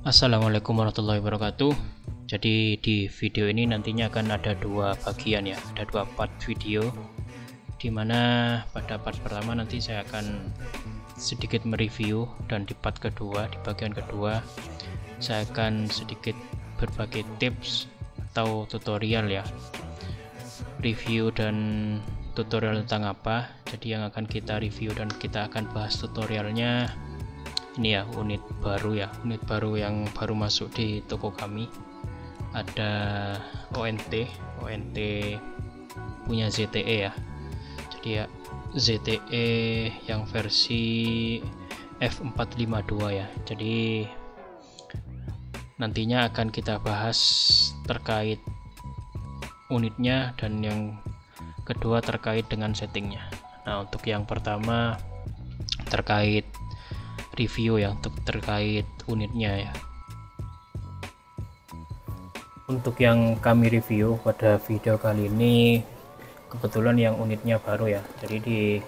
Assalamualaikum warahmatullahi wabarakatuh. Jadi di video ini nantinya akan ada dua bagian ya, ada dua part video, dimana pada part pertama nanti saya akan sedikit mereview, dan di part kedua, di bagian kedua, saya akan sedikit berbagi tips atau tutorial ya, review dan tutorial tentang apa. Jadi yang akan kita review dan kita akan bahas tutorialnya ini ya, unit baru yang baru masuk di toko kami. Ada ONT punya ZTE ya, jadi ya ZTE yang versi F452 ya. Jadi nantinya akan kita bahas terkait unitnya, dan yang kedua terkait dengan settingnya. Nah, untuk yang pertama terkait review ya, untuk terkait unitnya ya. Untuk yang kami review pada video kali ini, kebetulan yang unitnya baru ya. Jadi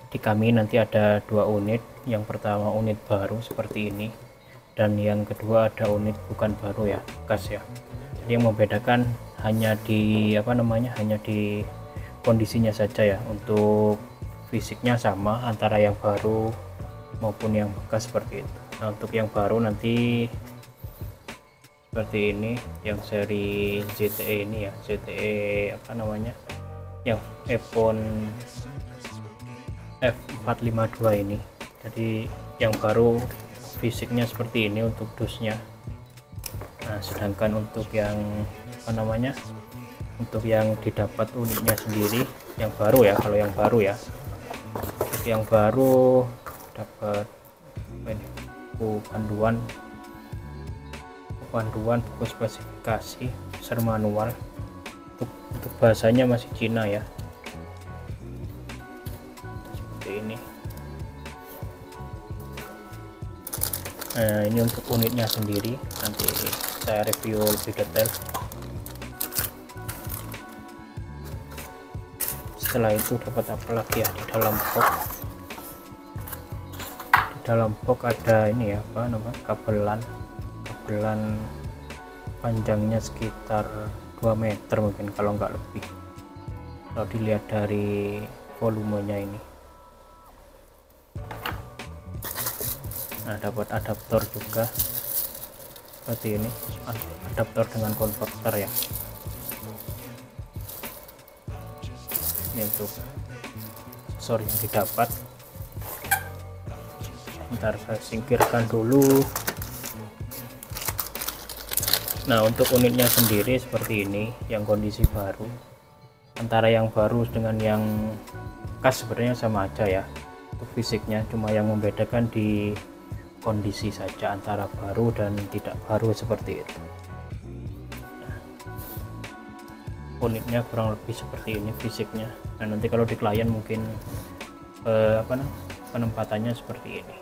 di kami nanti ada dua unit. Yang pertama unit baru seperti ini, dan yang kedua ada unit bukan baru ya, bekas ya. Jadi yang membedakan hanya di hanya di kondisinya saja ya. Untuk fisiknya sama antara yang baru maupun yang bekas seperti itu. Nah, untuk yang baru nanti seperti ini, yang seri ZTE ini ya, ZTE yang iPhone F452 ini. Jadi yang baru fisiknya seperti ini untuk dusnya. Nah, sedangkan untuk yang untuk yang didapat unitnya sendiri yang baru ya, kalau yang baru ya, untuk yang baru dapat panduan buku spesifikasi user manual. Untuk bahasanya masih Cina ya, seperti ini. Nah, ini untuk unitnya sendiri, nanti saya review lebih detail. Setelah itu dapat apa lagi ya di dalam box? Dalam box ada ini ya, kabelan panjangnya sekitar 2 meter mungkin, kalau nggak lebih, kalau dilihat dari volumenya ini. Nah, dapat adaptor juga seperti ini, adaptor dengan konverter ya. Ini untuk sorry yang didapat. Bentar, saya singkirkan dulu. Nah, untuk unitnya sendiri seperti ini, yang kondisi baru. Antara yang baru dengan yang bekas sebenarnya sama aja ya untuk fisiknya, cuma yang membedakan di kondisi saja antara baru dan tidak baru seperti itu. Nah, unitnya kurang lebih seperti ini fisiknya. Nah, nanti kalau di klien mungkin penempatannya seperti ini.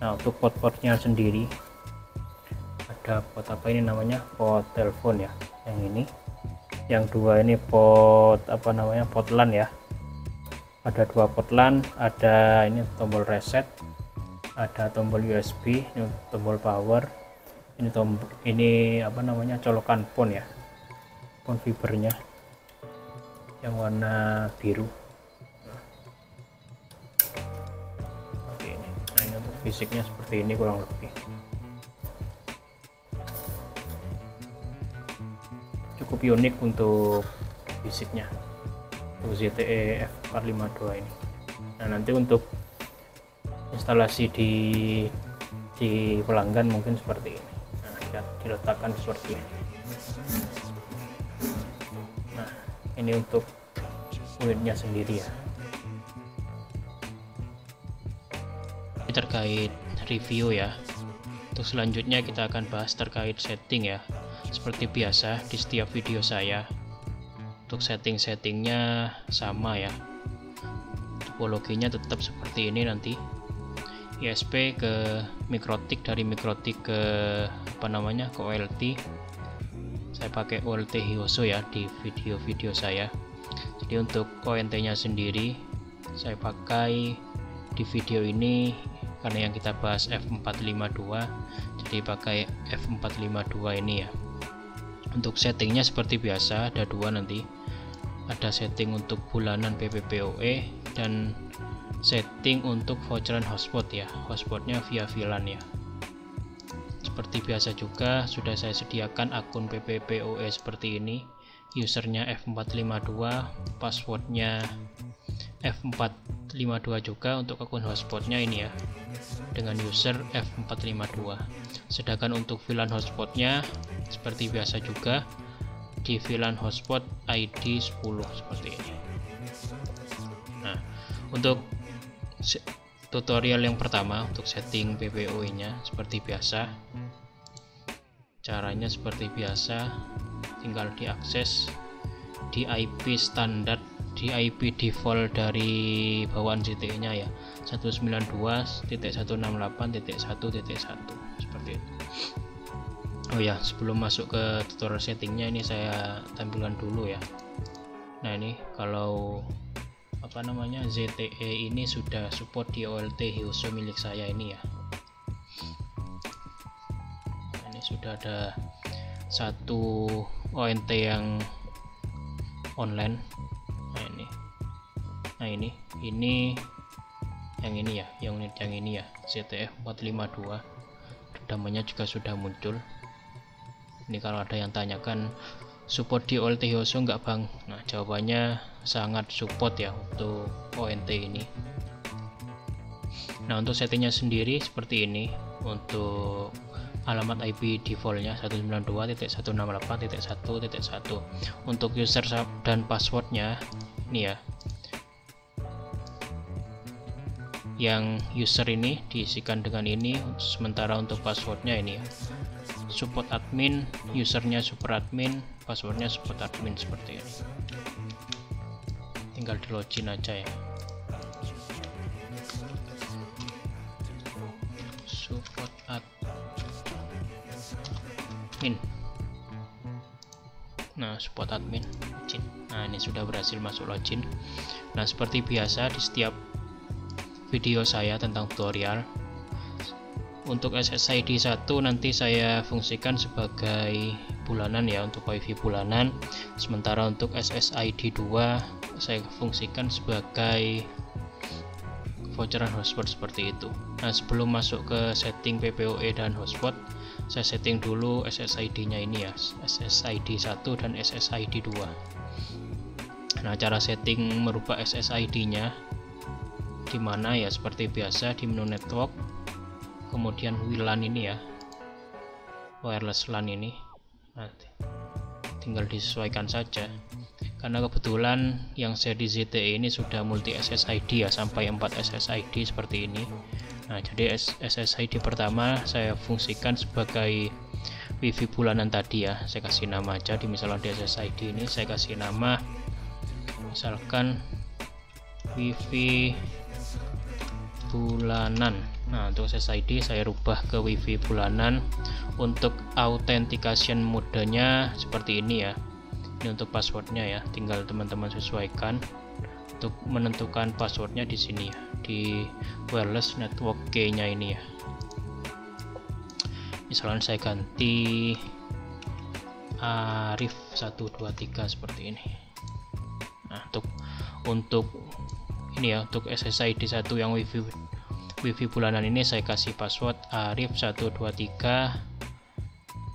Nah, untuk pot-potnya sendiri ada pot pot telepon ya, yang ini. Yang dua ini pot pot LAN ya. Ada dua pot LAN, ada ini tombol reset, ada tombol USB, ini tombol power, ini colokan pon ya, pon fibernya yang warna biru. Fisiknya seperti ini kurang lebih. Cukup unik untuk fisiknya, untuk ZTE F452 ini. Nah, nanti untuk instalasi di pelanggan mungkin seperti ini. Nah, diletakkan seperti ini. Nah, ini untuk unitnya sendiri ya. Terkait review ya, untuk selanjutnya kita akan bahas terkait setting ya. Seperti biasa di setiap video saya, untuk settingnya sama ya, topologinya tetap seperti ini. Nanti ISP ke Mikrotik, dari Mikrotik ke ke OLT. Saya pakai OLT Hyoso ya di video-video saya. Jadi untuk ONT nya sendiri saya pakai di video ini karena yang kita bahas F452, jadi pakai F452 ini ya. Untuk settingnya seperti biasa ada dua nanti, ada setting untuk bulanan PPPoE dan setting untuk voucheran hotspot ya, hotspotnya via VLAN ya. Seperti biasa juga sudah saya sediakan akun PPPoE seperti ini, usernya F452, passwordnya F452 juga untuk akun hotspotnya ini ya, dengan user F452. Sedangkan untuk VLAN hotspotnya seperti biasa juga di VLAN hotspot ID 10 seperti ini. Nah, untuk tutorial yang pertama untuk setting PPoE nya seperti biasa, caranya seperti biasa, tinggal diakses di IP standar, di IP default dari bawaan ZTE nya ya, 192.168.1.1 seperti itu. Oh ya, sebelum masuk ke tutorial settingnya ini saya tampilkan dulu ya. Nah ini kalau ZTE ini sudah support di OLT Hyoso milik saya ini ya. Nah, ini sudah ada satu ONT yang online. Nah ini yang ini ya, yang unit yang ini ya, ZTE 452. Namanya juga sudah muncul. Ini kalau ada yang tanyakan support di OLT Hyoso enggak bang? Nah jawabannya sangat support ya untuk ONT ini. Nah untuk settingnya sendiri seperti ini. Untuk alamat IP defaultnya 192.168.1.1. Untuk user dan passwordnya ini ya, yang user ini diisikan dengan ini, sementara untuk passwordnya ini ya, support admin, usernya super admin, passwordnya support admin seperti ini. Tinggal di login aja ya, support admin. Nah support admin login. Nah ini sudah berhasil masuk login. Nah seperti biasa di setiap video saya tentang tutorial, untuk SSID 1 nanti saya fungsikan sebagai bulanan ya, untuk WiFi bulanan. Sementara untuk SSID 2 saya fungsikan sebagai voucheran hotspot seperti itu. Nah sebelum masuk ke setting PPoE dan hotspot, saya setting dulu SSID nya ini ya, SSID 1 dan SSID 2. Nah cara setting merubah SSID nya dimana ya, seperti biasa di menu network, kemudian WLAN ini ya, wireless LAN ini. Nah, tinggal disesuaikan saja, karena kebetulan yang seri ZTE ini sudah multi SSID ya, sampai 4 SSID seperti ini. Nah jadi SSID pertama saya fungsikan sebagai WiFi bulanan tadi ya, saya kasih nama aja, di misalnya di SSID ini saya kasih nama misalkan WiFi bulanan. Nah untuk SSID saya rubah ke WiFi bulanan. Untuk authentication modenya seperti ini ya, ini untuk passwordnya ya, tinggal teman-teman sesuaikan. Untuk menentukan passwordnya di sini ya, di wireless network key nya ini ya, misalnya saya ganti Arif 123 seperti ini. Nah untuk ini ya, untuk SSID 1 yang wifi bulanan ini saya kasih password Arif 123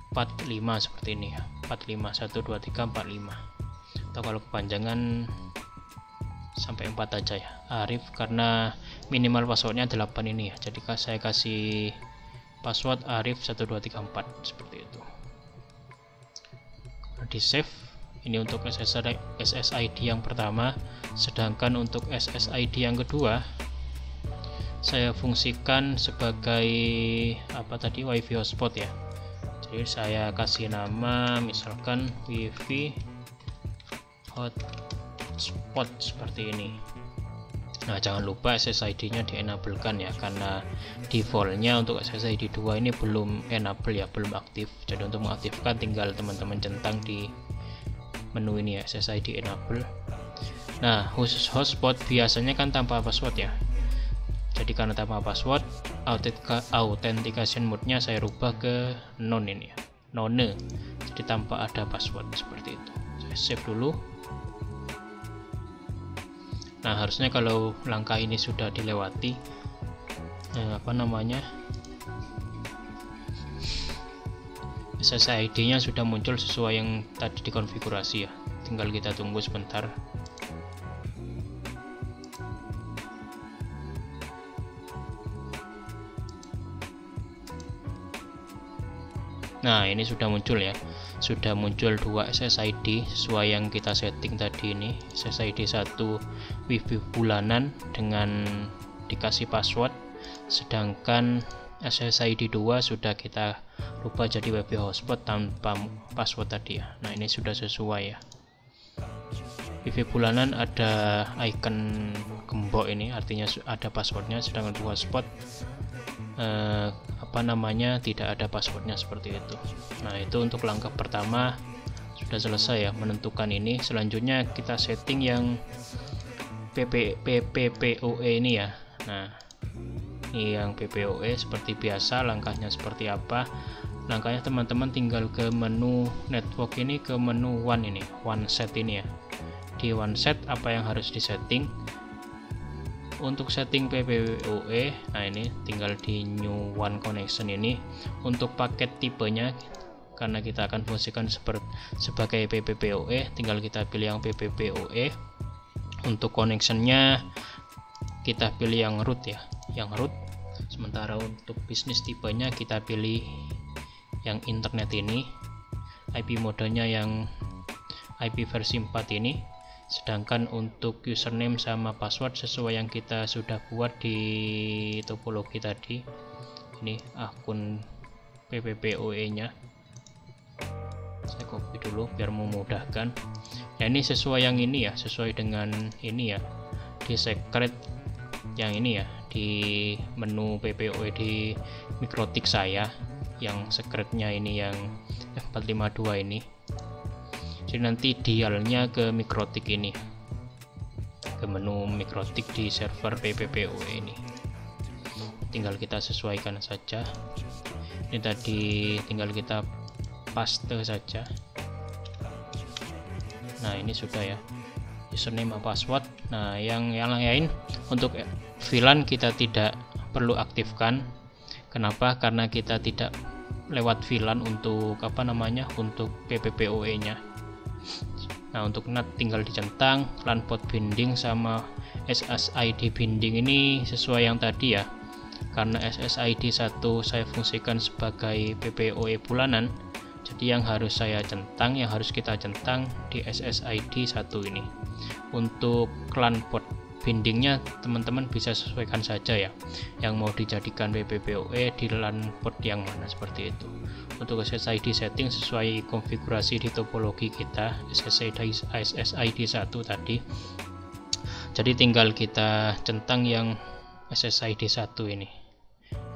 45 seperti ini ya, 45 123 45, atau kalau kepanjangan sampai 4 aja ya, Arif, karena minimal passwordnya 8 ini ya, jadi saya kasih password Arif 1234 seperti itu. Di save. Ini untuk SSID yang pertama, sedangkan untuk SSID yang kedua saya fungsikan sebagai WiFi hotspot ya. Jadi saya kasih nama misalkan WiFi hotspot seperti ini. Nah jangan lupa SSID nya di-enablekan ya, karena defaultnya untuk SSID 2 ini belum enable ya, belum aktif. Jadi untuk mengaktifkan tinggal teman-teman centang di menu ini ya, SSID enable. Nah khusus hotspot biasanya kan tanpa password ya, Jadi karena tanpa password, authentication mode-nya saya rubah ke none ini ya, none. Jadi tanpa ada password seperti itu. Saya save dulu. Nah, harusnya kalau langkah ini sudah dilewati, SSID-nya sudah muncul sesuai yang tadi dikonfigurasi ya. Tinggal kita tunggu sebentar. Nah, ini sudah muncul ya. Sudah muncul 2 SSID sesuai yang kita setting tadi ini. SSID 1 WiFi bulanan dengan dikasih password, sedangkan SSID 2 sudah kita rubah jadi WiFi hotspot tanpa password tadi ya. Nah, ini sudah sesuai ya. WiFi bulanan ada icon gembok ini, artinya ada passwordnya, sedangkan hotspot tidak ada passwordnya seperti itu. Nah, itu untuk langkah pertama sudah selesai ya, menentukan ini. Selanjutnya kita setting yang PPPoE ini ya. Nah, ini yang PPoE seperti biasa. Langkahnya seperti apa? Langkahnya teman-teman tinggal ke menu network ini, ke menu one set ini ya. Di one set apa yang harus disetting? Untuk setting PPoE, nah ini tinggal di new one connection ini. Untuk paket tipenya, karena kita akan fungsikan sebagai PPPoE, tinggal kita pilih yang PPPoE. Untuk connectionnya kita pilih yang root ya, yang root. Sementara untuk bisnis tipenya kita pilih yang internet ini. IP modenya yang IP versi 4 ini. Sedangkan untuk username sama password sesuai yang kita sudah buat di topologi tadi. Ini akun PPPoE nya. Saya copy dulu biar memudahkan. Ya, ini sesuai yang ini ya, sesuai dengan ini ya. Di secret yang ini ya, di menu PPoE di Mikrotik saya, yang secretnya ini yang F452 ini. Jadi nanti dialnya ke Mikrotik ini, ke menu Mikrotik di server PPPoE ini. Tinggal kita sesuaikan saja. Ini tadi tinggal kita paste saja. Nah, ini sudah ya, username dan password. Nah, yang lain untuk VLAN kita tidak perlu aktifkan. Kenapa? Karena kita tidak lewat VLAN untuk untuk PPPoE nya. Nah, untuk NAT tinggal dicentang, LAN port binding sama SSID binding ini sesuai yang tadi ya. Karena SSID 1 saya fungsikan sebagai PPoE bulanan, jadi yang harus kita centang di SSID 1 ini. Untuk LAN port bindingnya teman-teman bisa sesuaikan saja ya, yang mau dijadikan PPPoE di LAN port yang mana, seperti itu. Untuk SSID setting sesuai konfigurasi di topologi kita, SSID 1 tadi. Jadi tinggal kita centang yang SSID 1 ini.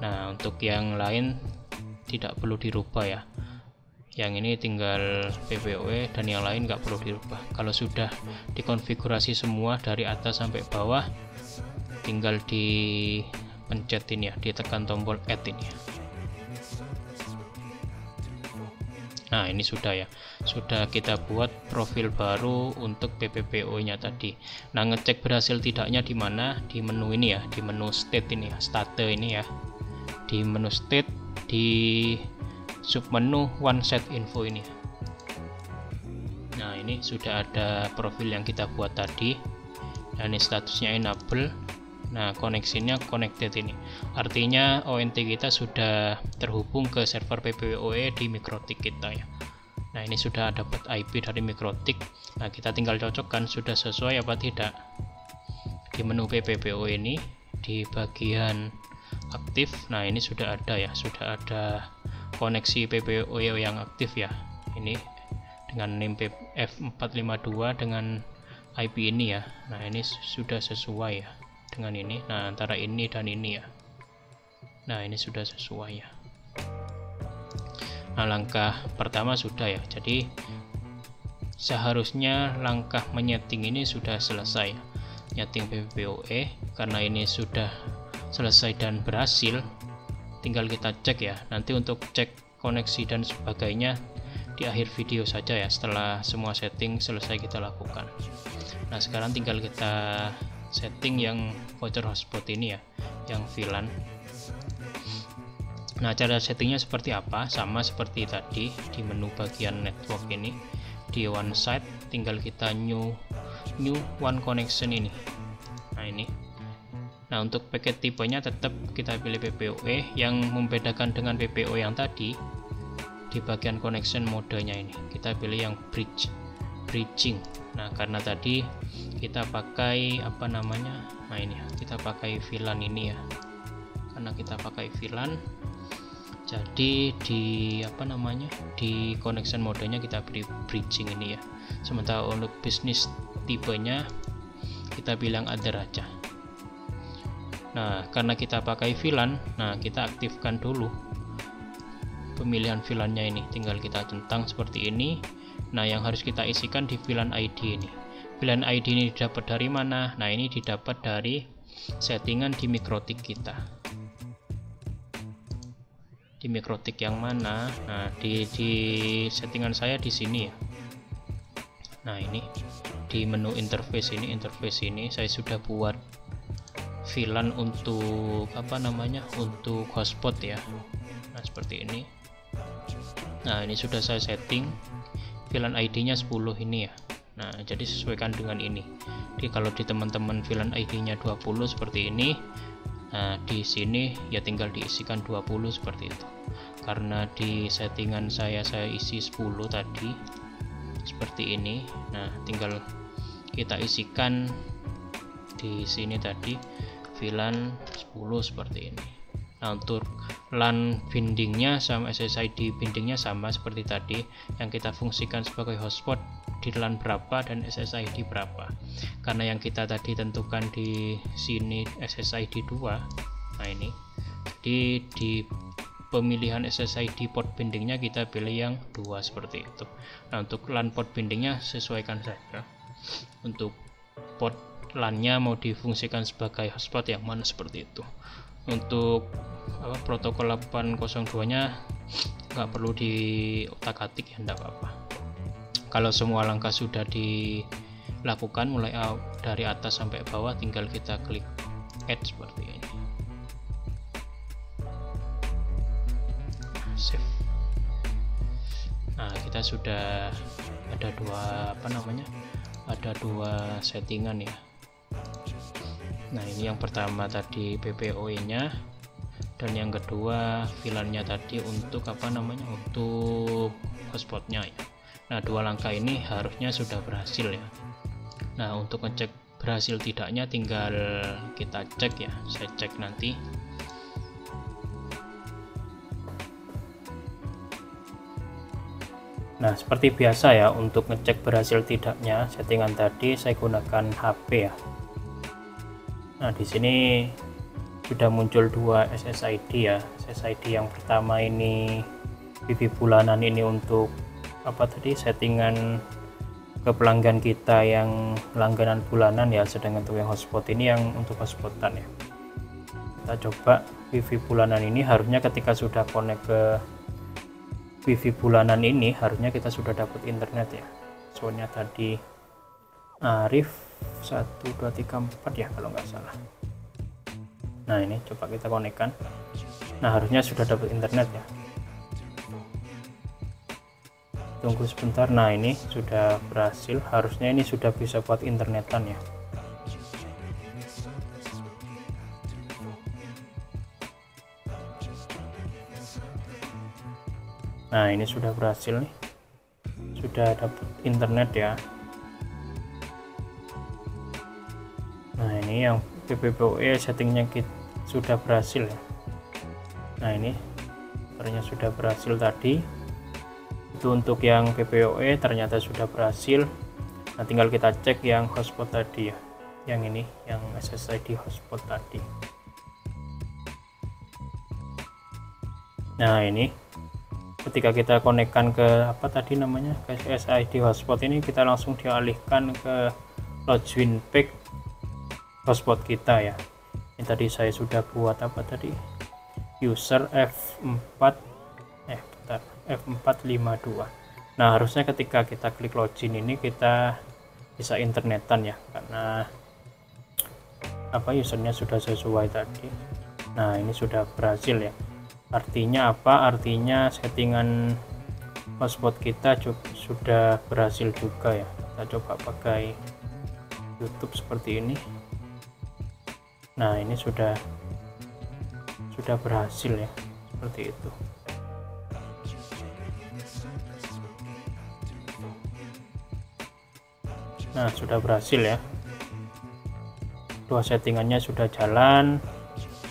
Nah, untuk yang lain tidak perlu dirubah ya. Yang ini tinggal PPoE dan yang lain nggak perlu dirubah. Kalau sudah dikonfigurasi semua dari atas sampai bawah, tinggal dipencet ini ya, ditekan tombol add ini ya. Nah, ini sudah ya, sudah kita buat profil baru untuk PPPoE nya tadi. Nah, ngecek berhasil tidaknya di mana? Di menu ini ya, di menu state ini ya, state ini ya. Di menu state, di submenu one set info ini. Nah, ini sudah ada profil yang kita buat tadi. Dan ini statusnya enable. Nah, koneksinya connected ini. Artinya ONT kita sudah terhubung ke server PPoE di Mikrotik kita ya. Nah, ini sudah dapat IP dari Mikrotik. Nah, kita tinggal cocokkan sudah sesuai apa tidak. Di menu PPPoE ini di bagian aktif. Nah, ini sudah ada ya, sudah ada koneksi PPoE yang aktif ya. Ini dengan name F452 dengan IP ini ya. Nah, ini sudah sesuai ya dengan ini. Nah, antara ini dan ini ya. Nah, ini sudah sesuai ya. Nah, langkah pertama sudah ya. Jadi seharusnya langkah menyeting ini sudah selesai. Nyeting PPoE, karena ini sudah selesai dan berhasil, tinggal kita cek ya. Nanti untuk cek koneksi dan sebagainya di akhir video saja ya, setelah semua setting selesai kita lakukan. Nah sekarang tinggal kita setting yang voucher hotspot ini ya, yang VLAN. Nah cara settingnya seperti apa? Sama seperti tadi di menu bagian network ini, di one site tinggal kita new one connection ini. Nah ini. Nah untuk paket tipenya tetap kita pilih PPOE. Yang membedakan dengan PPO yang tadi, di bagian connection modenya ini kita pilih yang bridging. Nah karena tadi kita pakai apa namanya, nah ini ya, kita pakai VLAN ini ya, karena kita pakai VLAN, jadi di apa namanya, di connection modenya kita pilih bridging ini ya. Sementara untuk bisnis tipenya kita bilang other aja. Nah karena kita pakai VLAN, nah kita aktifkan dulu pemilihan VLAN-nya ini, tinggal kita centang seperti ini. Nah yang harus kita isikan di VLAN ID ini. VLAN ID ini didapat dari mana? Nah ini didapat dari settingan di Mikrotik kita. Di Mikrotik yang mana? Nah di settingan saya di sini ya. Nah ini di menu interface ini saya sudah buat VLAN untuk apa namanya, untuk hotspot ya. Nah seperti ini. Nah ini sudah saya setting VLAN ID nya 10 ini ya. Nah jadi sesuaikan dengan ini. Jadi kalau di teman-teman VLAN ID nya 20 seperti ini, nah di sini ya tinggal diisikan 20 seperti itu. Karena di settingan saya isi 10 tadi seperti ini. Nah tinggal kita isikan di sini tadi VLAN 10 seperti ini. Nah untuk LAN bindingnya sama SSID bindingnya sama seperti tadi, yang kita fungsikan sebagai hotspot di LAN berapa dan SSID berapa. Karena yang kita tadi tentukan di sini SSID 2. Nah ini, jadi di pemilihan SSID port bindingnya kita pilih yang 2 seperti itu. Nah untuk LAN port bindingnya sesuaikan saja. Untuk port LAN-nya mau difungsikan sebagai hotspot yang mana seperti itu. Untuk protokol 802 nya nggak perlu diotak-atik ya, enggak apa-apa. Kalau semua langkah sudah dilakukan mulai dari atas sampai bawah, tinggal kita klik add seperti ini. Save. Nah kita sudah ada dua settingan ya. Nah ini yang pertama tadi PPOE nya, dan yang kedua VLAN-nya tadi untuk apa namanya, untuk hotspotnya ya. Nah dua langkah ini harusnya sudah berhasil ya. Nah untuk ngecek berhasil tidaknya tinggal kita cek ya, saya cek nanti. Nah seperti biasa ya, untuk ngecek berhasil tidaknya settingan tadi saya gunakan HP ya. Nah di sini sudah muncul dua SSID ya. SSID yang pertama ini wifi bulanan, ini untuk apa tadi, settingan ke pelanggan kita yang langganan bulanan ya, sedangkan untuk yang hotspot ini yang untuk hotspotan ya. Kita coba wifi bulanan ini, harusnya ketika sudah connect ke wifi bulanan ini harusnya kita sudah dapat internet ya. Soalnya tadi Arif 1 2 3 4 ya kalau nggak salah. Nah ini coba kita konekkan. Nah harusnya sudah dapat internet ya. Tunggu sebentar. Nah ini sudah berhasil, harusnya ini sudah bisa buat internetan ya. Nah ini sudah berhasil nih, sudah dapat internet ya. Nah ini yang PPPoE settingnya sudah berhasil ya. Nah ini ternyata sudah berhasil tadi. Itu untuk yang PPOE ternyata sudah berhasil. Nah tinggal kita cek yang hotspot tadi ya, yang ini, yang SSID hotspot tadi. Nah ini ketika kita konekkan ke apa tadi namanya, ke SSID hotspot ini, kita langsung dialihkan ke Login Pack hotspot kita ya. Ini tadi saya sudah buat apa tadi, user F4 F452. Nah, harusnya ketika kita klik login ini kita bisa internetan ya, karena apa, usernya sudah sesuai tadi. Nah, ini sudah berhasil ya. Artinya apa? Artinya settingan hotspot kita sudah berhasil juga ya. Kita coba pakai YouTube seperti ini. Nah, ini sudah berhasil ya, seperti itu. Nah, sudah berhasil ya, dua settingannya sudah jalan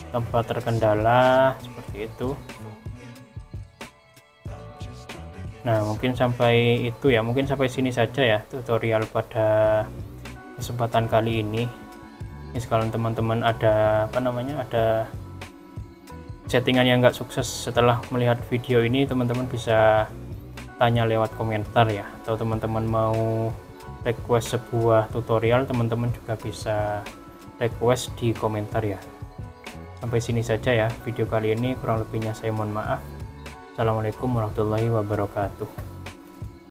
tanpa terkendala, seperti itu. Nah, mungkin sampai itu ya, mungkin sampai sini saja ya tutorial pada kesempatan kali ini. Ini sekalian teman-teman ada apa namanya, ada settingan yang nggak sukses setelah melihat video ini, teman-teman bisa tanya lewat komentar ya, atau teman-teman mau request sebuah tutorial, teman-teman juga bisa request di komentar ya. Sampai sini saja ya video kali ini, kurang lebihnya saya mohon maaf. Assalamualaikum warahmatullahi wabarakatuh.